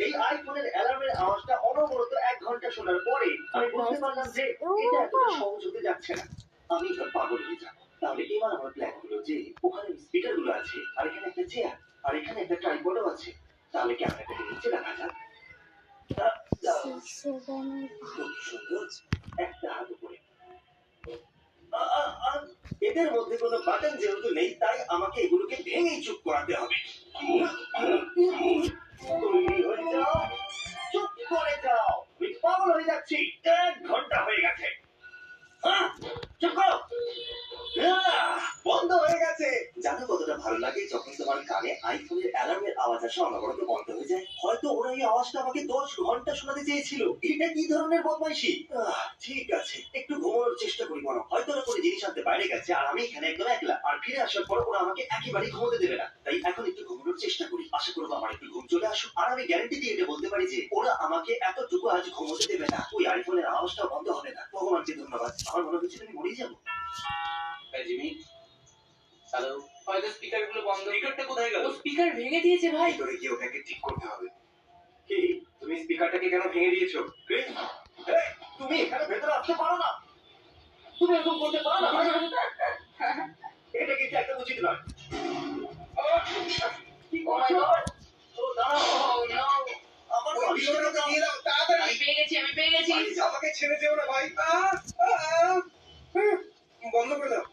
এই আইফোনের অ্যালার্মের আওয়াজটা অনবরত 1 ঘন্টা শোনার পরে আমি বুঝতে পারলাম যে এটা এতটা সহজ হতে যাচ্ছে না। আমি এবার পাগল হয়ে যাব। তাহলে এবার আমার প্ল্যান হলো যে ওখানে স্পিকার গুলো আছে, আর এখানে একটা চেয়ার, আর এখানে একটা ট্রাইপডও আছে। তাহলে ক্যামেরাটাকে নিচে রাখা যাক। খুব সুন্দর। একটা হাত উপরে। এদের মধ্যে কোনো বাটন যেহেতু নেই, তাই আমাকে এগুলোকে ভেঙেই চুপ করাতে হবে। তৈরি হয়ে যাও, চুপ করে যাও। আমি পাগল হয়ে যাচ্ছি। 1 ঘন্টা হয়ে গেছে। চুপ করো। বন্ধ হয়ে গেছে। জানো কতটা ভালো লাগে যখন তোমার কানে আইফোনের অ্যালার্মের আওয়াজ আসে অনবরত বন্ধ হয়ে যায়? হয়তো ওরা এই আওয়াজটা আমাকে 10 ঘন্টা শোনাতে চেয়েছিল। এটা কি ধরনের বদমাইশি? ঠিক আছে, একটু ঘুমানোর চেষ্টা করি বরং। হয়তো ওরা কোনো জিনিস আনতে বাইরে গেছে আর আমি এখানে একদম একলা। আর ফিরে আসার পর ওরা আমাকে একেবারেই ঘুমোতে দেবে না। তাই এখন একটু ঘুমানোর চেষ্টা করি। আশা করবো আমার একটু ঘুম চলে আসুক। আর আমি গ্যারান্টি দিয়ে এটা বলতে পারি যে ওরা আমাকে এতটুকু আজ ঘুমোতে দেবে না। ওই আইফোনের আওয়াজটা বন্ধ হবে না। ভগবানকে ধন্যবাদ। আমার মনে হচ্ছে আমি মরেই যাবো। Jimmy, hello. হয়তো স্পিকার গুলো বন্ধ। স্পিকারটা কোথায় গেল? স্পিকার ভেঙে দিয়েছে ভাই। ভিতরে গিয়ে ওটাকে ঠিক করতে হবে। কি তুমি স্পিকারটাকে কেন ভেঙে দিয়েছো? তুমি এখানে ভেতরে আসতে পারো না। তুমি এরকম করতে পারো না। এটা কিন্তু একটা উচিত নয়। কি করছো? ও দাঁড়াও। আমার বিশ্বটাকে দিয়ে দাও তাড়াতাড়ি। আমি পেয়ে গেছি। আমাকে ছেড়ে যেও না ভাই। বন্ধ করে দাও।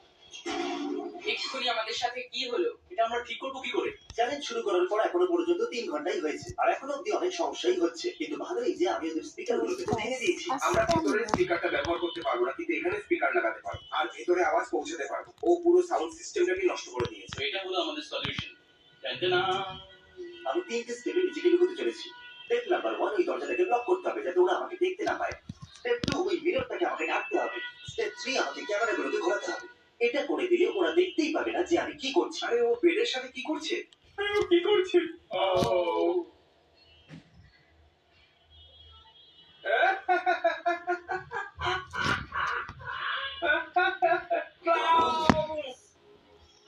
এক্ষুনি আমাদের সাথে কি হলো? এটা আমরা ঠিক করবো কি করে? চ্যালেঞ্জ শুরু করার পর এখনো পর্যন্ত 3 ঘন্টাই হয়েছে, আর এখনো অব্দি অনেক সমস্যাই হচ্ছে। কিন্তু ভালোই যে আমি ওদের স্পিকারগুলোকে ভেঙে দিয়েছি। আমরা ভেতরে স্পিকারটা ব্যবহার করতে পারবো না, কিন্তু এখানে স্পিকার লাগাতে পারবো আর ভেতরে আওয়াজ পৌঁছাতে পারবো। ও পুরো সাউন্ড সিস্টেমটাকে নষ্ট করে দিয়েছে। এটা হলো আমাদের সলিউশন। আমি 3টে স্টেপে নিজেকে লুকোতে চলেছি। স্টেপ নাম্বার 1, ওই দরজাটাকে ব্লক করতে হবে যাতে ওরা আমাকে দেখতে না পায়। স্টেপ 2, ওই মিররটাকে আমাকে ঢাকতে হবে। স্টেপ 3, আমাকে ক্যামেরাগুলোকে ঘোরাতে হবে। এটা করে দিলে ওরা দেখতেই পাবে না যে আমি কি করছি। আরে ও বেডের সাথে কি করছে? কি করছে?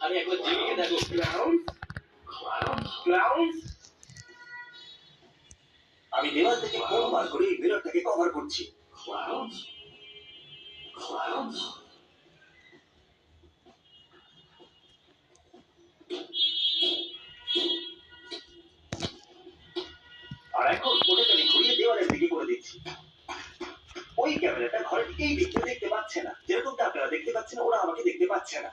আরে একবার জিমিকে দেখো। ক্লাউন্স? আমি দেওয়াল থেকে ফোন বার করে এই মিররটাকে কভার করছি। আর এখন ওটাকে আমি ঘুরিয়ে দেওয়ালের দিকে করে দিচ্ছি। ওই ক্যামেরাটা ঘরের এই দিকটা দেখতে পাচ্ছে না। যেরকমটা আপনারা দেখতে পাচ্ছেন, ওরা আমাকে দেখতে পাচ্ছে না।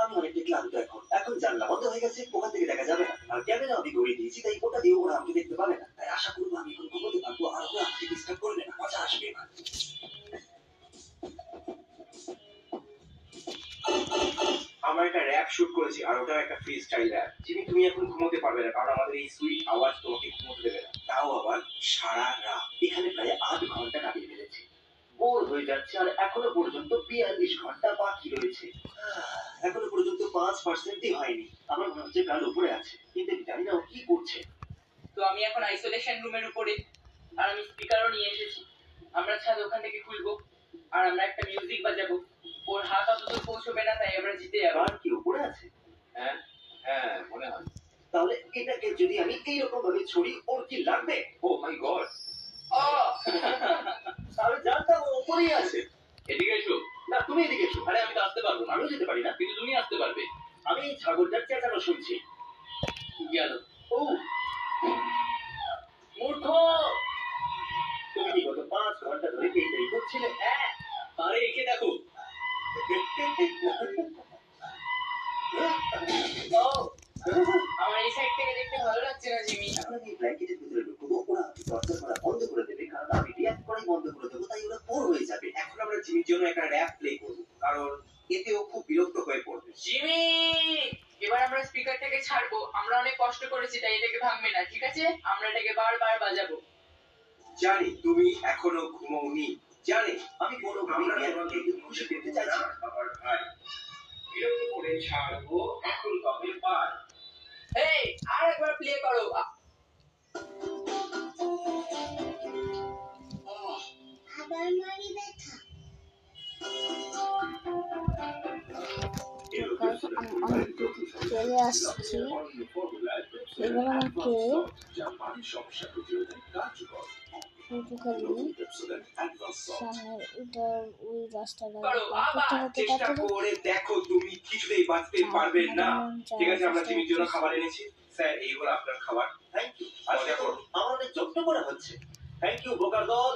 আমি অনেকটা ক্লান্ত এখন জানলা বন্ধ হয়ে গেছে, ওখান থেকে দেখা যাবে না। আর ক্যামেরা আমি ঘুরিয়ে দিয়েছি, তাই ওটা দিয়ে ওরা আমাকে দেখতে পাবে না। তাই আশা করবো আমি এখন ঘুমোতে পারবো আর ওরা আমাকে ডিস্টার্ব করবে না। মজা আসবে এবার। আমরা একটা র‍্যাপ শুট করেছি, আর ওটা একটা ফ্রি স্টাইল র‍্যাপ। জিমি, তুমি এখন ঘুমোতে পারবে না, কারণ আমাদের এই সুইট আওয়াজ তোমাকে ঘুমোতে দেবে না। তাও আবার সারা রাত। এখানে প্রায় 8 ঘন্টা কাটিয়ে ফেলেছি। বোর হয়ে যাচ্ছে, আর এখনো পর্যন্ত 42 ঘন্টা বাকি রয়েছে। এখনো পর্যন্ত 5%ই হয়নি। আমার মনে হচ্ছে কাল উপরে আছে, কিন্তু আমি জানি না ও কি করছে। তো আমি এখন আইসোলেশন রুমের উপরে, আর আমি স্পিকারও নিয়ে এসেছি। আমরা ছাদ ওখান থেকে খুলবো, আর আমরা একটা মিউজিক বাজাবো। ওর হাত অতদূর পৌঁছবে না, তাই আমরা জিতে যাবো। আর কি উপরে আছে? হ্যাঁ হ্যাঁ, মনে হয়। তাহলে এটাকে যদি আমি এইরকম ভাবে ছড়ি, ওর কি লাগবে? ও মাই গড! আমি জানতাম ও উপরেই আছে। এদিকে এসো। না, তুমি এদিকে এসো। আরে আমি তো আসতে পারবো না। আমিও যেতে পারি না। কিন্তু তুমি আসতে পারবে। আমি এই ছাগলটার চেঁচানো শুনছি। গেল। ও মূর্খ! তুমি কি গত 5 ঘন্টা ধরে এইটাই করছিলে? হ্যাঁ, আরে একে দেখো। আমার এই সাইড থেকে দেখতে ভালো লাগছে না জিমি। এখন আমি ব্ল্যাঙ্কেটের ভিতরে ঢুকবো, ওরা দরজা খোলা বন্ধ করে দেবে, কারণ আমি রিয়াক্ট করেই বন্ধ করে দেবো, তাই ওরা বোর হয়ে যাবে। এখন আমরা জিমির জন্য একটা র‍্যাপ প্লে করবো, কারণ এতেও খুব বিরক্ত হয়ে পড়বে। জিমি, এবার আমরা স্পিকারটাকে ছাড়বো। আমরা অনেক কষ্ট করেছি, তাই এটাকে ভাঙবে না, ঠিক আছে? আমরা এটাকে বারবার বাজাবো। জানি তুমি এখনো ঘুমোওনি, জানি। আমি কোনোভাবেই রিয়াক্টকে খুশি করতে চাইছি না। আমার ভাই, বিরক্ত করে ছাড়বো, এখন কবে পার? এই, আর একবার প্লে করো। আবার মারি ব্যথা। চলে আসছি। এবার আমাকে পানির সমস্যা প্রতিরোধে কার্যকর। শুধু খালি Pepsodent Advanced Salt। সামনের এটা ওই রাস্তাটা করো পার আবার করতে চেষ্টা তাড়াতাড়ি করে দেখো, তুমি কিছুতেই বাঁচতে পারবে না। ঠিক আছে, আমরা জিমির জন্য খাবার এনেছি। স্যার, এই হলো আপনার খাবার। Thank you. মজা করো। আমার অনেক যত্ন করা হচ্ছে। থ্যাংক ইউ বোকার দল।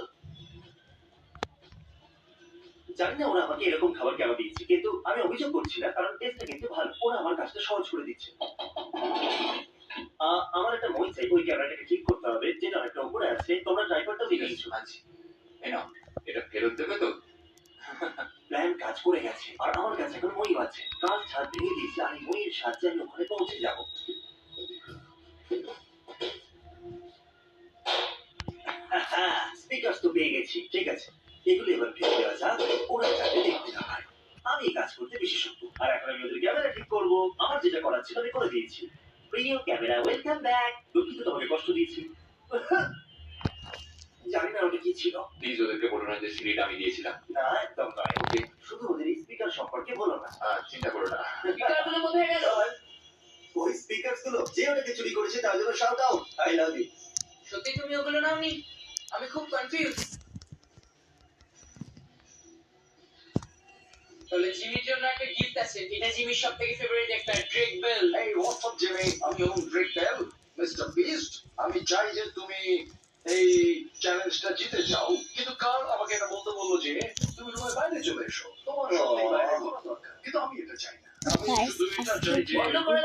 জানি না ওরা আমাকে এরকম খাবার কেন দিচ্ছে, কিন্তু আমি অভিযোগ করছি না, কারণ টেস্টটা কিন্তু ভালো। ওরা আমার কাজটা সহজ করে দিচ্ছে। আমার একটা মই চাই, ওই ক্যামেরাটাকে ঠিক করতে হবে, যেটা অনেকটা উপরে আছে। তোমরা ট্রাইপডটা দিয়ে দিয়েছো। আচ্ছা, এই নাও, এটা ফেরত দেবে তো? প্ল্যান কাজ করে গেছে, আর আমার কাছে এখন মই আছে। কাজ ছাদ ভেঙে দিয়েছি, আর এই মইয়ের সাহায্যে আমি ওখানে পৌঁছে যাব। স্পিকার তো পেয়ে গেছি। ঠিক আছে, এগুলো এবার ফেলে দেওয়া যাক, ওরা যাতে দেখতে না পায়। আমি এই কাজ করতে বিশেষজ্ঞ, আর এখন আমি ওদের ক্যামেরা ঠিক করবো। আমার যেটা করার ছিল আমি করে দিয়েছি। প্রিয় ক্যামেরা, ওয়েলকাম ব্যাক। দুঃখিত তোমাকে কষ্ট দিয়েছি। জানি না ওটা কি ছিল। প্লিজ ওদেরকে বলো না যে সিঁড়িটা আমি দিয়েছিলাম। না, একদম নয়। ওকে, শুধু ওদের স্পিকার সম্পর্কে বলো না। চিন্তা করো না। স্পিকারগুলো কোথায় গেল? ওই স্পিকার গুলো যে ওটাকে চুরি করেছে তার জন্য shout out. I love you. সত্যি তুমি ওগুলো নাওনি? আমি খুব কনফিউজ। তাহলে জিমির জন্য একটা গিফট আছে। এটা জিমির সবথেকে ফেভারিট একটা ড্রেক বেল। এই হোয়াটসঅ্যাপ জিমি, আমি হলাম ড্রেক বেল, মিস্টার বিস্ট। আমি চাই যে তুমি এই চ্যালেঞ্জটা জিতে যাও, কিন্তু কাল আমাকে এটা বলতে বললো যে তুমি রুমের বাইরে চলে এসো, তোমার সত্যি বাইরে ঘোরা দরকার, কিন্তু আমি এটা চাই না। আমি Guys, শুধু এটা চাই যে বন্ধ করে